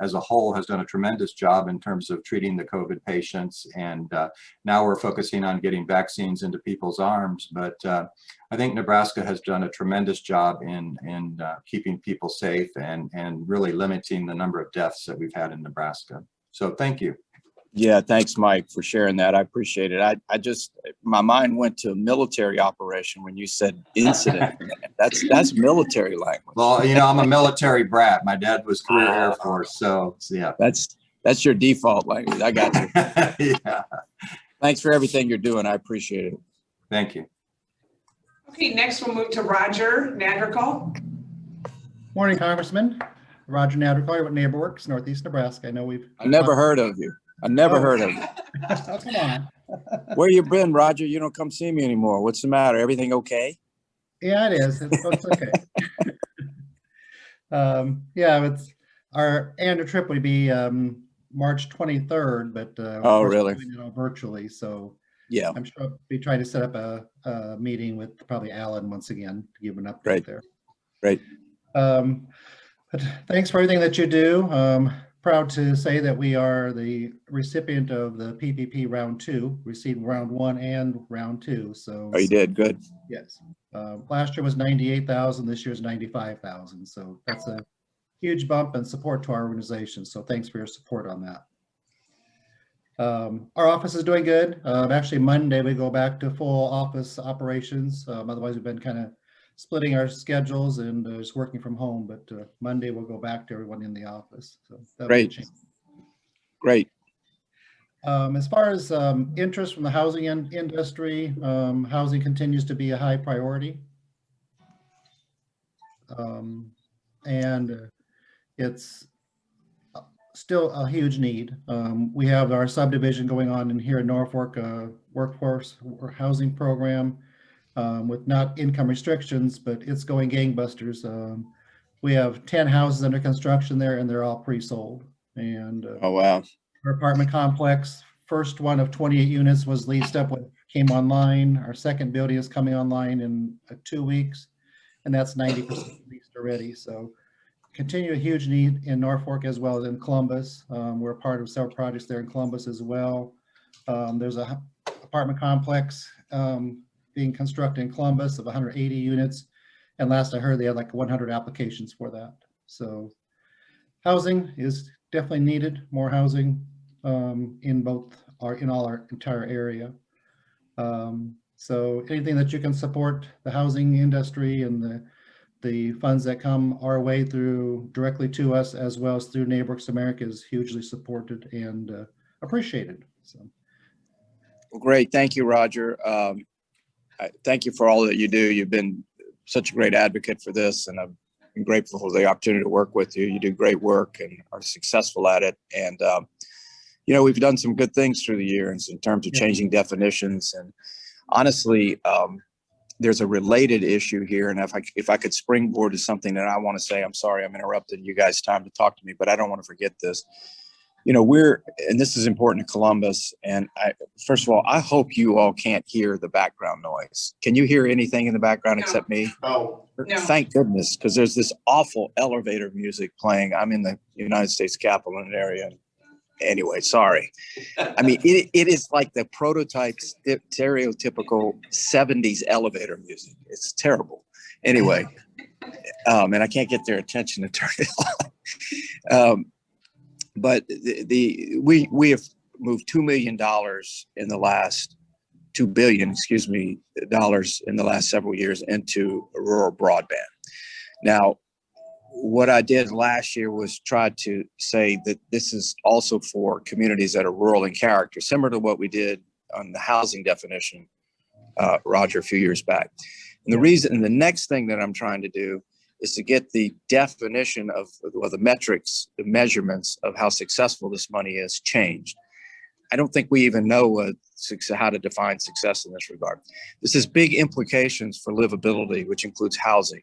as a whole has done a tremendous job in terms of treating the COVID patients. And now we're focusing on getting vaccines into people's arms. But I think Nebraska has done a tremendous job in keeping people safe and really limiting the number of deaths that we've had in Nebraska. So thank you. Yeah, thanks, Mike, for sharing that. I appreciate it. I just, my mind went to a military operation when you said incident. That's military language. Well, you know, I'm a military brat. My dad was career Air Force, so yeah. That's your default language. I got you. Yeah. Thanks for everything you're doing. I appreciate it. Thank you. Okay, next we'll move to Roger Nadrikal. Morning, Congressman. Roger Nadrikal with NeighborWorks, Northeast Nebraska. I know I never heard of you. I never heard of you. Oh, come on. Where you been, Roger? You don't come see me anymore. What's the matter? Everything okay? Yeah, it is. It's okay. Yeah, it's our annual trip would be March 23rd, but oh, really? Virtually. So yeah, I'm sure I'll be trying to set up a meeting with probably Alan once again to give an update Great. there. Great. But thanks for everything that you do. Proud to say that we are the recipient of the PPP round 2, received round 1 and round 2. So oh, you did good. Yes. Last year was 98,000. This year is 95,000. So that's a huge bump and support to our organization. So thanks for your support on that. Our office is doing good. Actually, Monday we go back to full office operations. Otherwise, we've been kind of splitting our schedules and just working from home. But Monday we'll go back to everyone in the office. So great. Great. As far as interest from the housing industry, housing continues to be a high priority. And it's still a huge need. We have our subdivision going on in here in Norfolk, workforce housing program with not income restrictions, but it's going gangbusters. We have 10 houses under construction there and they're all pre-sold. And oh, wow. Our apartment complex, first one of 28 units was leased up when it came online. Our second building is coming online in 2 weeks, and that's 90% leased already. So continue a huge need in Norfolk as well as in Columbus. We're a part of several projects there in Columbus as well. There's a apartment complex being constructed in Columbus of 180 units. And last I heard, they had like 100 applications for that. So housing is definitely needed, more housing in all our entire area. So anything that you can support the housing industry and the funds that come our way through directly to us as well as through NeighborWorks America is hugely supported and appreciated. So, well, great, thank you, Roger. Thank you for all that you do. You've been such a great advocate for this, and I'm grateful for the opportunity to work with you. You do great work and are successful at it. And you know, we've done some good things through the years in terms of changing definitions. And honestly, there's a related issue here. And if I could springboard to something that I want to say, I'm sorry, I'm interrupting you guys' time to talk to me, but I don't want to forget this. You know, and this is important to Columbus. And first of all, I hope you all can't hear the background noise. Can you hear anything in the background except me? No. Thank goodness, because there's this awful elevator music playing. I'm in the United States Capitol area. Anyway, sorry. I mean, it is like the prototype stereotypical 70s elevator music. It's terrible. Anyway, and I can't get their attention to turn it on. But we have moved $2 million in the last $2 billion, excuse me, dollars in the last several years into rural broadband. Now, what I did last year was try to say that this is also for communities that are rural in character, similar to what we did on the housing definition, Roger, a few years back. And the next thing that I'm trying to do is to get the definition of the metrics, the measurements of how successful this money is changed. I don't think we even know how to define success in this regard. This has big implications for livability, which includes housing.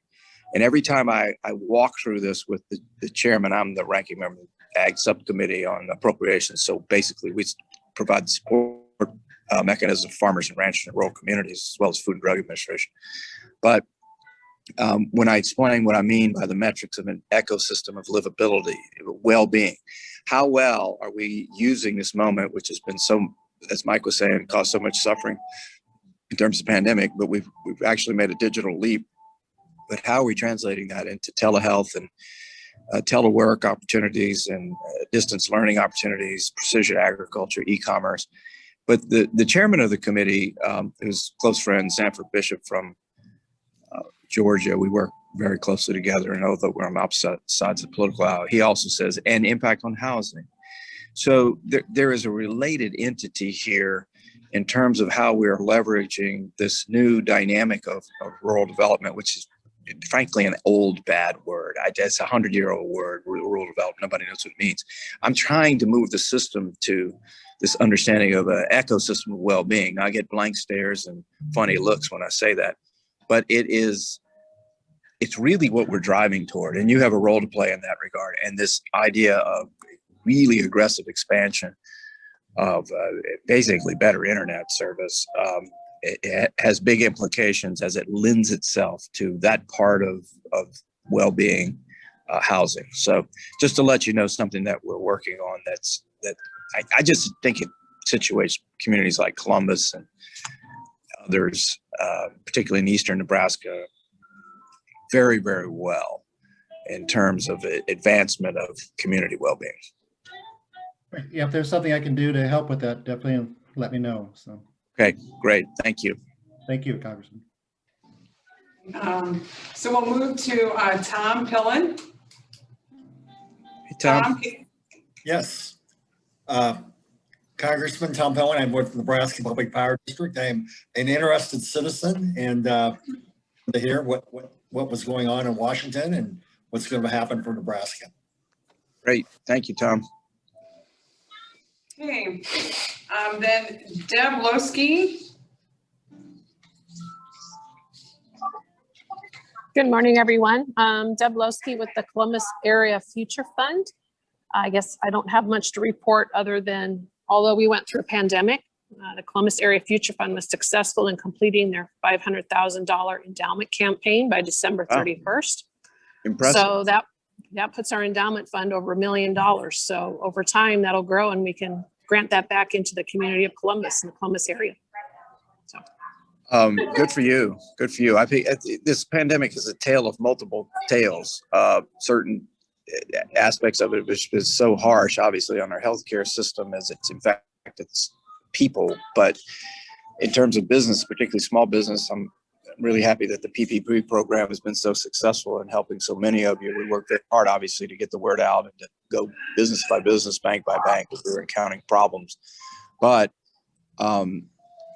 And every time I walk through this with the chairman, I'm the ranking member of the Ag Subcommittee on Appropriations. So basically, we provide the support mechanism for farmers and ranchers in rural communities, as well as Food and Drug Administration. But when I explain what I mean by the metrics of an ecosystem of livability, well-being, how well are we using this moment, which has been so, as Mike was saying, caused so much suffering in terms of pandemic, but we've actually made a digital leap. But how are we translating that into telehealth and telework opportunities and distance learning opportunities, precision agriculture, e-commerce? But the chairman of the committee, who's a close friend, Sanford Bishop from Georgia, we work very closely together, and although we're on opposite sides of the political aisle, he also says, and impact on housing. So there is a related entity here in terms of how we're leveraging this new dynamic of rural development, which is frankly an old bad word. It's a 100-year-old word, rural development. Nobody knows what it means. I'm trying to move the system to this understanding of an ecosystem of well-being. I get blank stares and funny looks when I say that, but it's really what we're driving toward. And you have a role to play in that regard. And this idea of really aggressive expansion of basically better internet service, it has big implications as it lends itself to that part of well-being, housing. So just to let you know something that we're working on that I just think it situates communities like Columbus and others, particularly in eastern Nebraska, very, very well in terms of advancement of community well-being. Yeah, if there's something I can do to help with that, definitely let me know. So. Okay, great. Thank you. Thank you, Congressman. So we'll move to Tom Pillen. Hey, Tom. Yes. Congressman Tom Pillen, I'm with Nebraska Public Power District. I'm an interested citizen and to hear what was going on in Washington and what's going to happen for Nebraska. Great. Thank you, Tom. Okay. Then Deb Losky. Good morning, everyone. Deb Losky with the Columbus Area Future Fund. I guess I don't have much to report other than, although we went through a pandemic, the Columbus Area Future Fund was successful in completing their $500,000 endowment campaign by December 31st. Impressive. So that puts our endowment fund over $1 million. So over time, that'll grow and we can grant that back into the community of Columbus and the Columbus area. So. Good for you. Good for you. I think this pandemic is a tale of multiple tales. Certain aspects of it is so harsh, obviously, on our healthcare system as it's infected people. But in terms of business, particularly small business, I'm really happy that the PPP program has been so successful in helping so many of you. We worked very hard, obviously, to get the word out and to go business by business, bank by bank, because we were encountering problems. But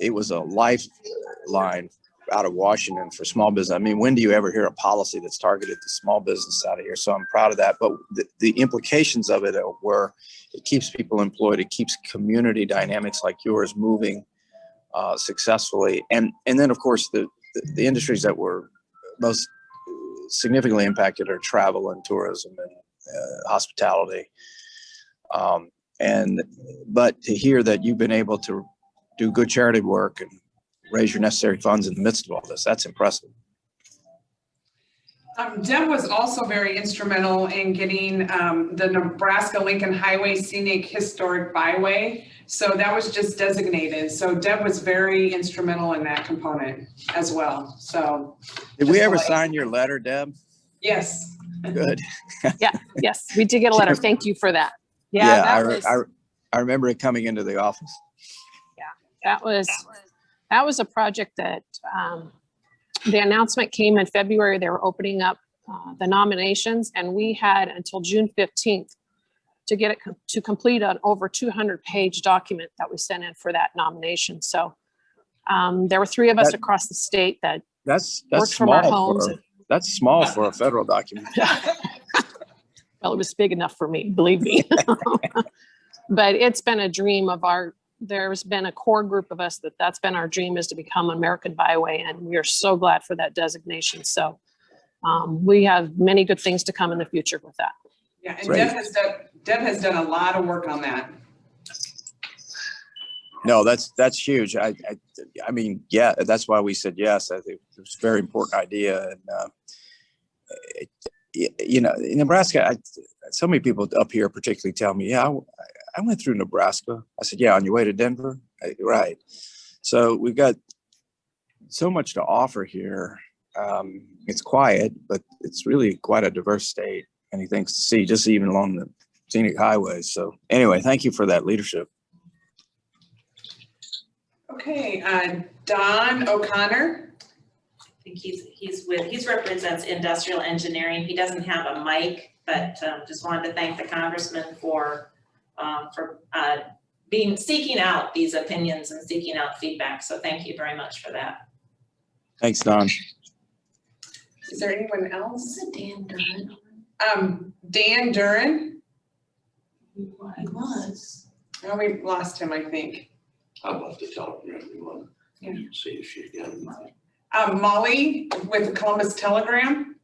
it was a lifeline out of Washington for small business. I mean, when do you ever hear a policy that's targeted to small business out of here? So I'm proud of that. But the implications of it were it keeps people employed. It keeps community dynamics like yours moving successfully. And then, of course, the industries that were most significantly impacted are travel and tourism and hospitality. But to hear that you've been able to do good charity work and raise your necessary funds in the midst of all this, that's impressive. Deb was also very instrumental in getting the Nebraska Lincoln Highway Scenic Historic Byway. So that was just designated. So Deb was very instrumental in that component as well. So did we ever sign your letter, Deb? Yes. Good. Yes, we did get a letter. Thank you for that. Yeah, I remember it coming into the office. Yeah, that was a project that the announcement came in February. They were opening up the nominations, and we had until June 15th to get it to complete an over 200-page document that we sent in for that nomenation. So there were 3 of us across the state that worked from our homes. That's small for a federal document. Well, it was big enough for me, believe me. But it's been a dream of there's been a core group of us that's been our dream, is to become an American byway. And we are so glad for that designation. So we have many good things to come in the future with that. Yeah, and Deb has done a lot of work on that. No, that's huge. I mean, yeah, that's why we said yes. I think it was a very important idea. And, you know, in Nebraska, so many people up here particularly tell me, yeah, I went through Nebraska. I said, yeah, on your way to Denver? Right. So we've got so much to offer here. It's quiet, but it's really quite a diverse state. Many things to see, just even along the scenic highways. So anyway, thank you for that leadership. Okay, Don O'Connor. I think he represents industrial engineering. He doesn't have a mic, but just wanted to thank the congressman for seeking out these opinions and seeking out feedback. So thank you very much for that. Thanks, Don. Is there anyone else? Dan Dunn. Dan Duran. He was. Oh, we lost him, I think. I'd love to telegram everyone. Yeah. See if she's got it. Molly with the Columbus Telegram.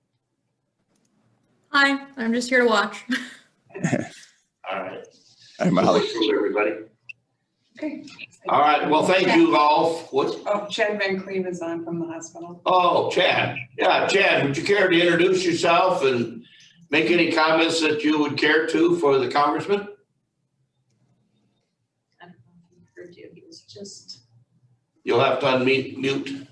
Hi, I'm just here to watch. All right. Hi, Molly. Everybody. Okay. All right. Well, thank you all. What? Oh, Chad Van Cleve is on from the hospital. Oh, Chad. Yeah, Chad, would you care to introduce yourself and make any comments that you would care to for the congressman? I don't know if he heard you. He was just. You'll have to unmute.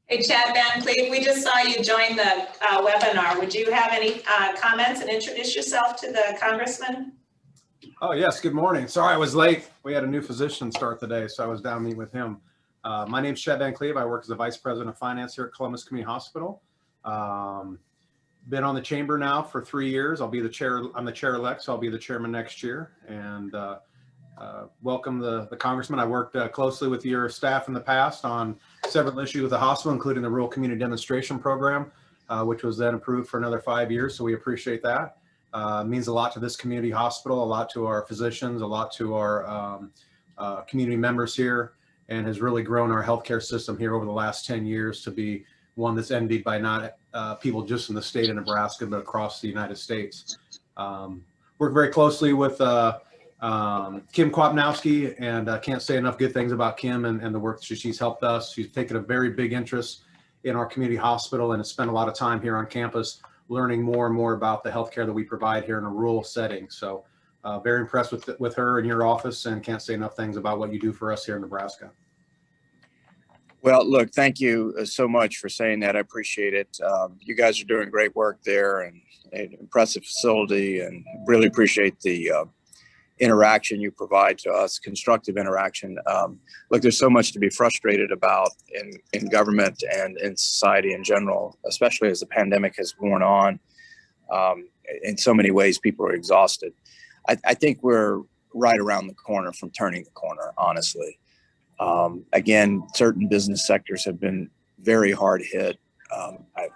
Hey, Chad Van Cleve, we just saw you join the webinar. Would you have any comments and introduce yourself to the congressman? Oh, yes. Good morning. Sorry I was late. We had a new physician start today, so I was down meeting with him. My name's Chad Van Cleve. I work as the Vice President of Finance here at Columbus Community Hospital. Been on the chamber now for 3 years. I'll be the chair. I'm the chair-elect, so I'll be the chairman next year. And welcome the congressman. I worked closely with your staff in the past on several issues with the hospital, including the Rural Community Demonstration Program, which was then approved for another 5 years. So we appreciate that. Means a lot to this community hospital, a lot to our physicians, a lot to our community members here, and has really grown our healthcare system here over the last 10 years to be one that's envied by not people just in the state of Nebraska, but across the United States. Work very closely with Kim Kwapnowski, and can't say enough good things about Kim and the work she's helped us. She's taken a very big interest in our community hospital and has spent a lot of time here on campus learning more and more about the healthcare that we provide here in a rural setting. So very impressed with her and your office, and can't say enough things about what you do for us here in Nebraska. Well, look, thank you so much for saying that. I appreciate it. You guys are doing great work there, and an impressive facility, and really appreciate the interaction you provide to us, constructive interaction. Look, there's so much to be frustrated about in government and in society in general, especially as the pandemic has worn on. In so many ways, people are exhausted. I think we're right around the corner from turning the corner, honestly. Again, certain business sectors have been very hard hit.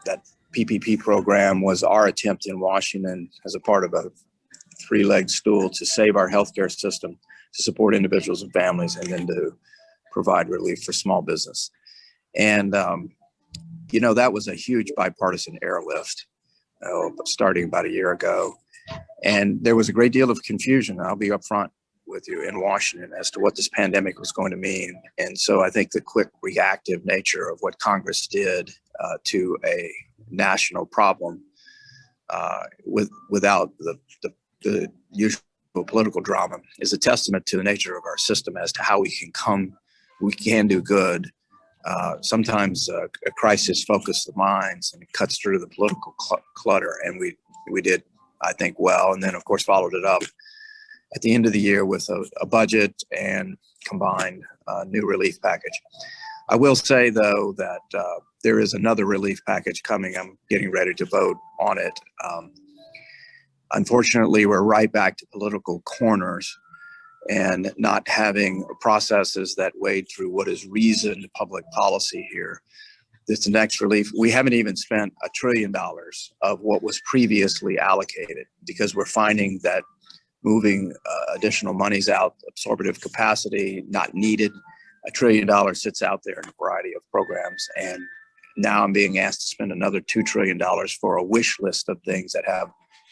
That PPP program was our attempt in Washington as a part of a three-legged stool to save our healthcare system, to support individuals and families, and then to provide relief for small business. And, you know, that was a huge bipartisan airlift starting about a year ago. And there was a great deal of confusion, I'll be upfront with you, in Washington as to what this pandemic was going to mean. And so I think the quick reactive nature of what Congress did to a national problem without the usual political drama is a testament to the nature of our system as to how we can do good. Sometimes a crisis focuses the minds and it cuts through the political clutter, and we did, I think, well, and then of course followed it up at the end of the year with a budget and combined new relief package. I will say though that there is another relief package coming. I'm getting ready to vote on it. Unfortunately, we're right back to political corners and not having processes that wade through what is reasoned public policy here. This next relief, we haven't even spent $1 trillion of what was previously allocated, because we're finding that moving additional monies out, absorptive capacity, not needed. $1 trillion sits out there in a variety of programs. And now I'm being asked to spend another $2 trillion for a wish list of things that have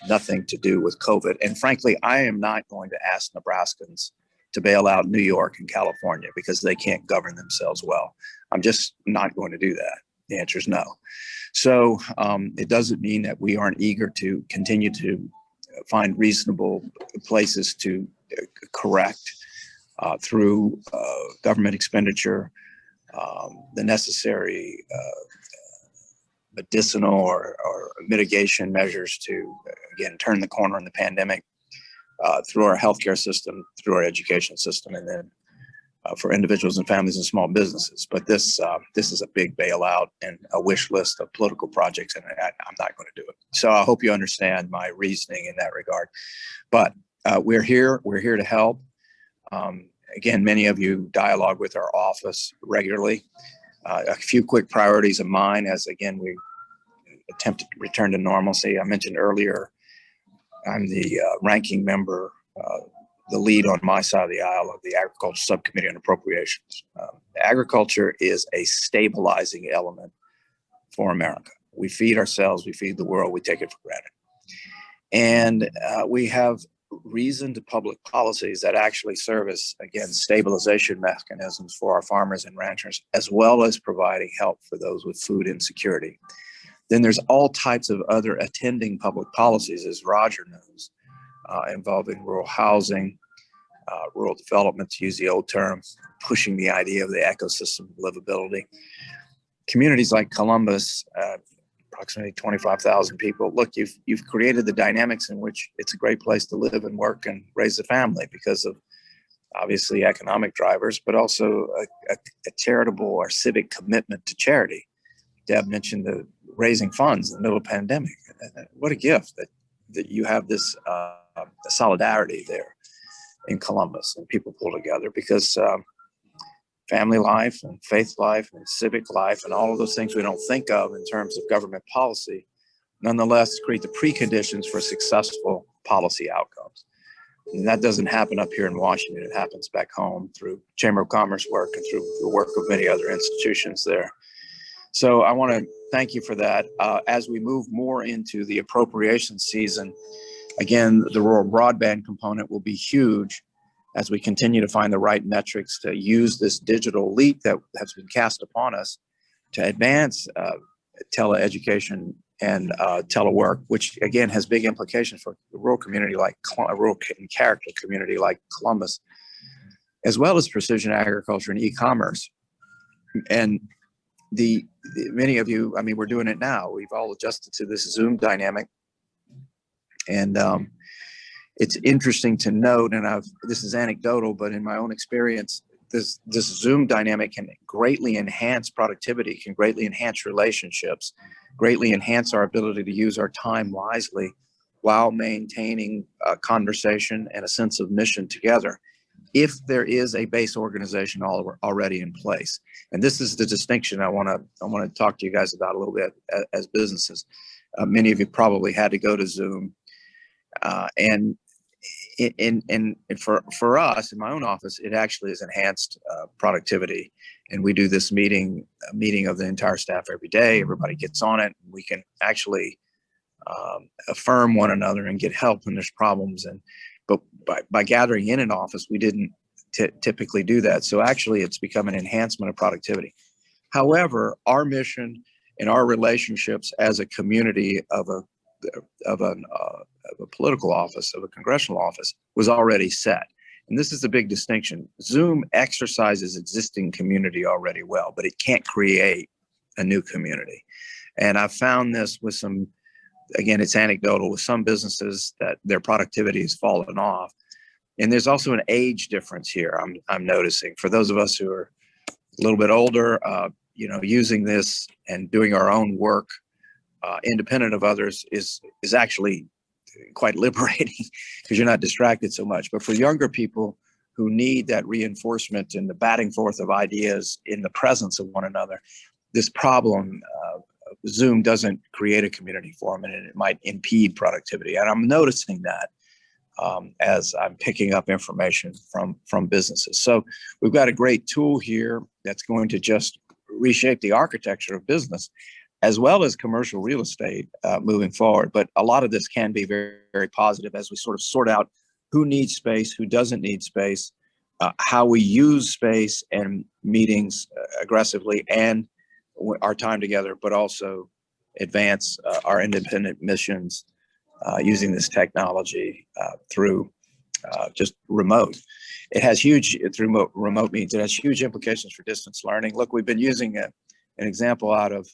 nothing to do with COVID. And frankly, I am not going to ask Nebraskans to bail out New York and California because they can't govern themselves well. I'm just not going to do that. The answer is no. So it doesn't mean that we aren't eager to continue to find reasonable places to correct through government expenditure, the necessary medicinal or mitigation measures to, again, turn the corner on the pandemic through our healthcare system, through our education system, and then for individuals and families and small businesses. But this is a big bailout and a wish list of political projects, and I'm not going to do it. So I hope you understand my reasoning in that regard. But we're here to help. Again, many of you dialogue with our office regularly. A few quick priorities of mine as, again, we attempt to return to normalcy. I mentioned earlier, I'm the ranking member, the lead on my side of the aisle of the Agriculture Subcommittee on Appropriations. Agriculture is a stabilizing element for America. We feed ourselves, we feed the world, we take it for granted. And we have reasoned public policies that actually serve as, again, stabilization mechanisms for our farmers and ranchers, as well as providing help for those with food insecurity. Then there's all types of other attending public policies, as Roger knows, involving rural housing, rural development, to use the old term, pushing the idea of the ecosystem of livability. Communities like Columbus, approximately 25,000 people. Look, you've created the dynamics in which it's a great place to live and work and raise a family because of obviously economic drivers, but also a charitable or civic commitment to charity. Deb mentioned the raising funds in the middle of the pandemic. What a gift that you have this solidarity there in Columbus, and people pull together because family life and faith life and civic life and all of those things we don't think of in terms of government policy, nonetheless create the preconditions for successful policy outcomes. And that doesn't happen up here in Washington. It happens back home through Chamber of Commerce work and through the work of many other institutions there. So I want to thank you for that. As we move more into the appropriation season, again, the rural broadband component will be huge as we continue to find the right metrics to use this digital leap that has been cast upon us to advance teleeducation and telework, which again has big implications for a rural community like a rural character community like Columbus, as well as precision agriculture and e-commerce. And many of you, I mean, we're doing it now. We've all adjusted to this Zoom dynamic. And it's interesting to note, and this is anecdotal, but in my own experience, this Zoom dynamic can greatly enhance productivity, can greatly enhance relationships, greatly enhance our ability to use our time wisely while maintaining a conversation and a sense of mission together, if there is a base organization already in place. And this is the distinction I want to talk to you guys about a little bit as businesses. Many of you probably had to go to Zoom. And for us in my own office, it actually has enhanced productivity. And we do this meeting of the entire staff every day. Everybody gets on it. We can actually affirm one another and get help when there's problems. But by gathering in an office, we didn't typically do that. So actually, it's become an enhancement of productivity. However, our mission and our relationships as a community of a political office, of a congressional office, was already set. And this is the big distinction. Zoom exercises existing community already well, but it can't create a new community. And I've found this with some, again, it's anecdotal, with some businesses that their productivity has fallen off. And there's also an age difference here, I'm noticing. For those of us who are a little bit older, using this and doing our own work independent of others is actually quite liberating because you're not distracted so much. But for younger people who need that reinforcement and the batting forth of ideas in the presence of one another, this problem, Zoom doesn't create a community for them, and it might impede productivity. And I'm noticing that as I'm picking up information from businesses. So we've got a great tool here that's going to just reshape the architecture of business as well as commercial real estate moving forward. But a lot of this can be very, very positive as we sort of sort out who needs space, who doesn't need space, how we use space and meetings aggressively and our time together, but also advance our independent missions using this technology through just remote. It has huge, through remote means, it has huge implications for distance learning. Look, we've been using an example out of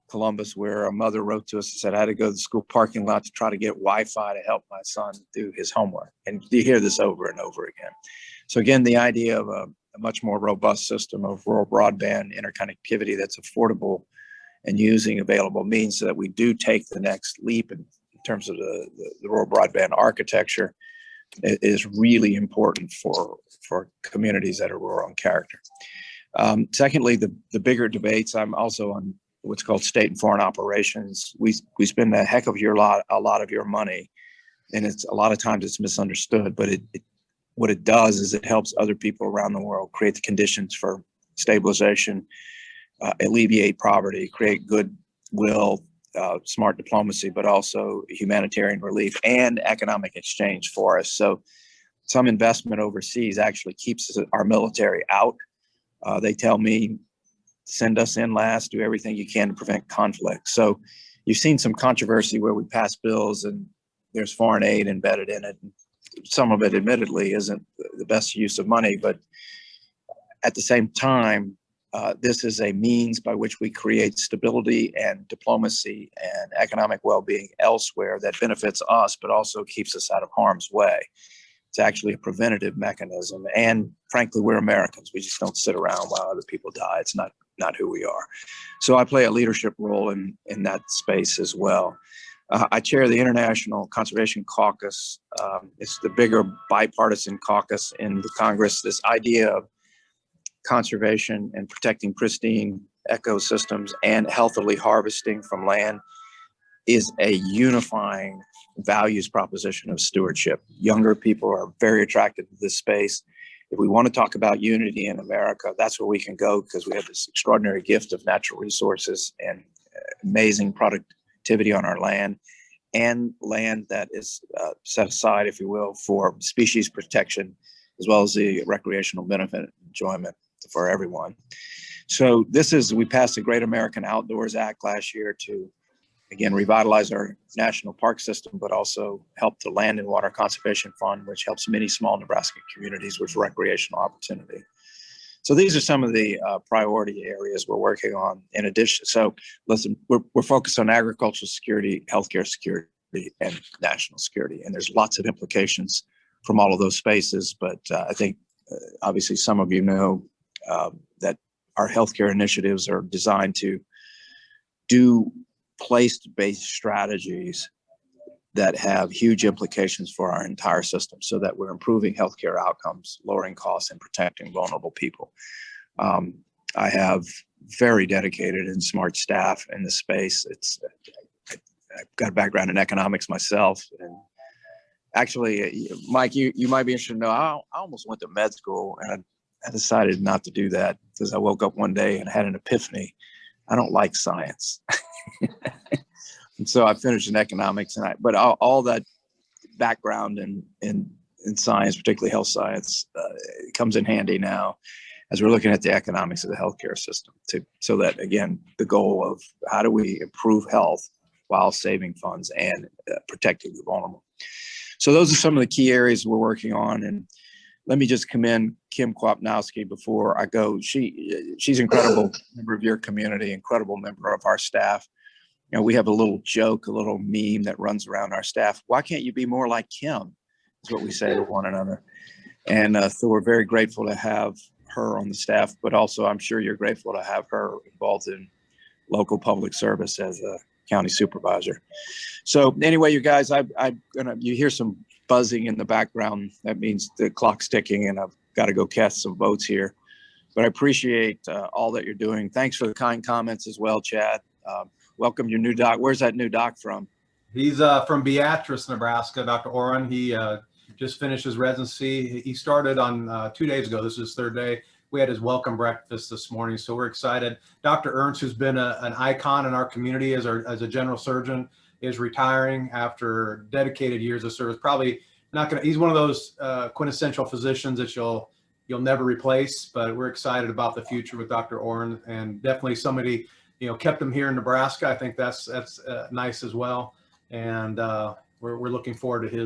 Columbus where a mother wrote to us and said, I had to go to the school parking lot to try to get Wi-Fi to help my son do his homework. And you hear this over and over again. So again, the idea of a much more robust system of rural broadband interconnectivity that's affordable and using available means so that we do take the next leap in terms of the rural broadband architecture is really important for communities that are rural in character. Secondly, the bigger debates, I'm also on what's called state and foreign operations. We spend a heck of a lot of your money, and it's a lot of times it's misunderstood, but what it does is it helps other people around the world create the conditions for stabilization, alleviate poverty, create goodwill, smart diplomacy, but also humanitarian relief and economic exchange for us. So some investment overseas actually keeps our military out. They tell me, send us in last, do everything you can to prevent conflict. So you've seen some controversy where we pass bills and there's foreign aid embedded in it. Some of it admittedly isn't the best use of money, but at the same time, this is a means by which we create stability and diplomacy and economic well-being elsewhere that benefits us, but also keeps us out of harm's way. It's actually a preventative mechanism. And frankly, we're Americans. We just don't sit around while other people die. It's not who we are. So I play a leadership role in that space as well. I chair the International Conservation Caucus. It's the bigger bipartisan caucus in the Congress. This idea of conservation and protecting pristine ecosystems and healthily harvesting from land is a unifying values proposition of stewardship. Younger people are very attracted to this space. If we want to talk about unity in America, that's where we can go because we have this extraordinary gift of natural resources and amazing productivity on our land, and land that is set aside, if you will, for species protection, as well as the recreational benefit and enjoyment for everyone. So we passed the Great American Outdoors Act last year to, again, revitalize our national park system, but also help the Land and Water Conservation Fund, which helps many small Nebraska communities with recreational opportunity. So these are some of the priority areas we're working on in addition. So listen, we're focused on agricultural security, healthcare security, and national security. And there's lots of implications from all of those spaces. But I think obviously some of you know that our healthcare initiatives are designed to do place-based strategies that have huge implications for our entire system so that we're improving healthcare outcomes, lowering costs, and protecting vulnerable people. I have very dedicated and smart staff in this space. I've got a background in economics myself. And actually, Mike, you might be interested to know, I almost went to med school and I decided not to do that because I woke up one day and had an epiphany. I don't like science. And so I finished in economics, but all that background in science, particularly health science, comes in handy now as we're looking at the economics of the healthcare system so that, again, the goal of how do we improve health while saving funds and protecting the vulnerable. So those are some of the key areas we're working on. And let me just commend Kim Kwapnowski before I go. She's an incredible member of your community, incredible member of our staff. You know, we have a little joke, a little meme that runs around our staff. Why can't you be more like Kim? Is what we say to one another. And so we're very grateful to have her on the staff, but also I'm sure you're grateful to have her involved in local public service as a county supervisor. So anyway, you guys, you hear some buzzing in the background. That means the clock's ticking and I've got to go cast some votes here. But I appreciate all that you're doing. Thanks for the kind comments as well, Chad. Welcome your new doc. Where's that new doc from? He's from Beatrice, Nebraska, Dr. Oren. He just finished his residency. He started on 2 days ago. This is his third day. We had his welcome breakfast this morning, so we're excited. Dr. Ernst, who's been an icon in our community as a general surgeon, is retiring after dedicated years of service. Probably not going to, he's one of those quintessential physicians that you'll you'll never replace, but we're excited about the future with Dr. Orrin, and definitely somebody, kept him here in Nebraska. I think that's nice as well. And we're looking forward to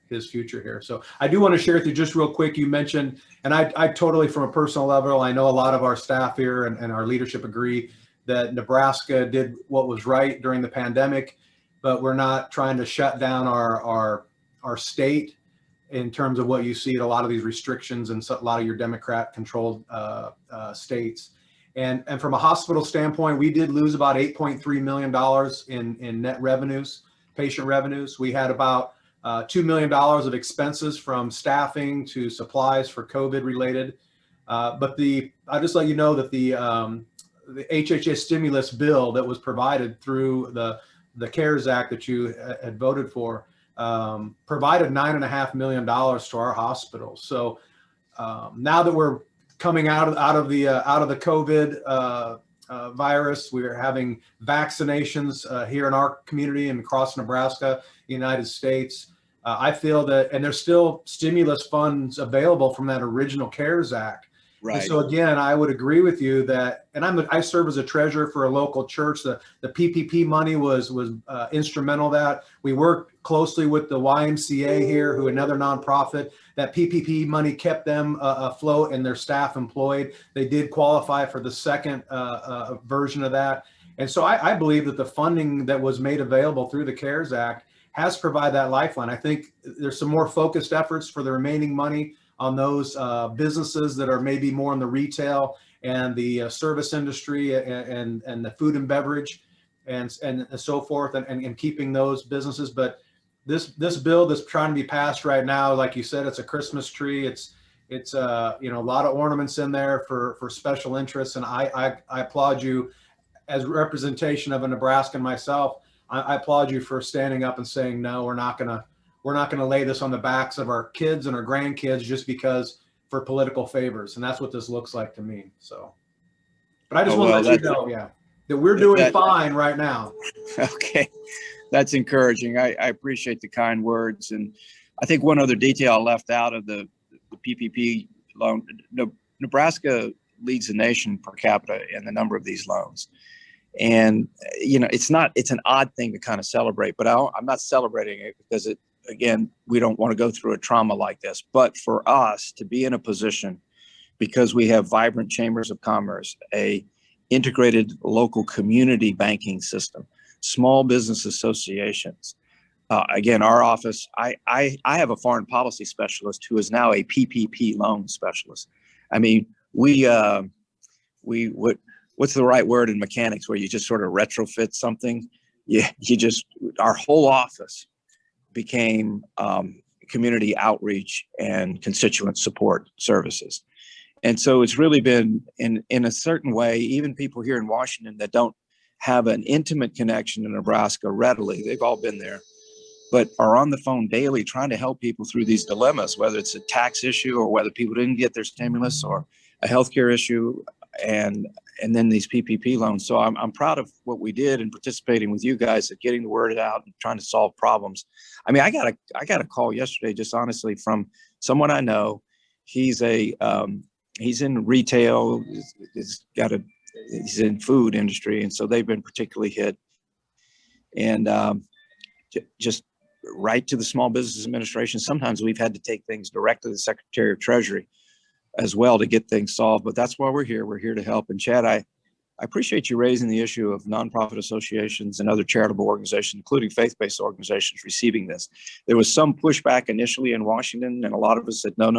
his future here. So I do want to share with you just real quick. You mentioned, and I totally, from a personal level, I know a lot of our staff here and our leadership agree that Nebraska did what was right during the pandemic, but we're not trying to shut down our state in terms of what you see at a lot of these restrictions in a lot of your Democrat-controlled states. And from a hospital standpoint, we did lose about $8.3 million in net revenues, patient revenues. We had about $2 million of expenses from staffing to supplies for COVID related. But I'll just let you know that the HHS stimulus bill that was provided through the CARES Act that you had voted for provided $9.5 million to our hospitals. So now that we're coming out of the COVID virus, we're having vaccinations here in our community and across Nebraska, United States. I feel that, and there's still stimulus funds available from that original CARES Act. Right. And so again, I would agree with you that, and I serve as a treasurer for a local church. The PPP money was instrumental. That we worked closely with the YMCA here, who another nonprofit. That PPP money kept them afloat and their staff employed. They did qualify for the second version of that. And so I believe that the funding that was made available through the CARES Act has provided that lifeline. I think there's some more focused efforts for the remaining money on those businesses that are maybe more in the retail and the service industry and the food and beverage and so forth, and keeping those businesses. But this bill that's trying to be passed right now, like you said, it's a Christmas tree. It's a lot of ornaments in there for special interests. And I applaud you as representation of a Nebraskan myself. I applaud you for standing up and saying, no, we're not gonna lay this on the backs of our kids and our grandkids just because for political favors. And that's what this looks like to me. So, but I just want to let you know, that we're doing fine right now. Okay. That's encouraging. I appreciate the kind words. And I think one other detail I left out of the PPP loan, Nebraska leads the nation per capita in the number of these loans. And, it's an odd thing to kind of celebrate, but I'm not celebrating it because again, we don't want to go through a trauma like this. But for us to be in a position, because we have vibrant chambers of commerce, a integrated local community banking system, small business associations. Again, our office, I have a foreign policy specialist who is now a PPP loan specialist. I mean, what's the right word in mechanics where you just sort of retrofit something? Our whole office became community outreach and constituent support services. And so it's really been in a certain way, even people here in Washington that don't have an intimate connection to Nebraska readily, they've all been there, but are on the phone daily trying to help people through these dilemmas, whether it's a tax issue or whether people didn't get their stimulus or a healthcare issue, and then these PPP loans. So I'm proud of what we did in participating with you guys at getting the word out and trying to solve problems. I mean, I got a call yesterday, just honestly, from someone I know. He's in retail. He's in food industry, and so they've been particularly hit. And just right to the Small Business Administration. Sometimes we've had to take things direct to the Secretary of Treasury as well to get things solved. But that's why we're here. We're here to help. And Chad, I appreciate you raising the issue of nonprofit associations and other charitable organizations, including faith-based organizations, receiving this. There was some pushback initially in Washington, and a lot of us said, no.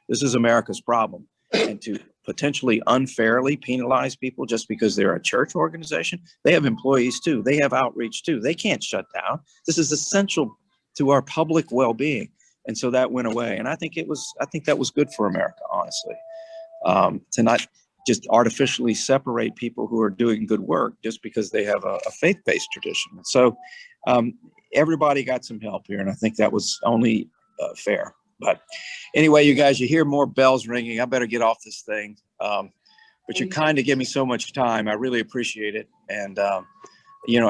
This is America's problem. And to potentially unfairly penalize people just because they're a church organization, they have employees too. They have outreach too. They can't shut down. This is essential to our public well-being. And so that went away. And I think that was good for America, honestly, to not just artificially separate people who are doing good work just because they have a faith-based tradition. So everybody got some help here. And I think that was only fair. But anyway, you guys, you hear more bells ringing. I better get off this thing. But you kind of give me so much time. I really appreciate it. And,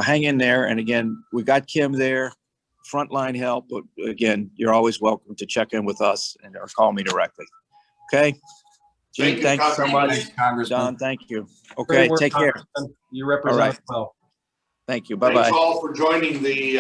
hang in there. And again, we got Kim there, frontline help. But again, you're always welcome to check in with us or call me directly. Okay. Thank Gene, you, thanks so Congressman. much. Thanks, Congressman. Don, thank you. Great Okay, work, take care. Congressman. You represent right. us well. Thank you. Thanks Bye-bye. all for joining the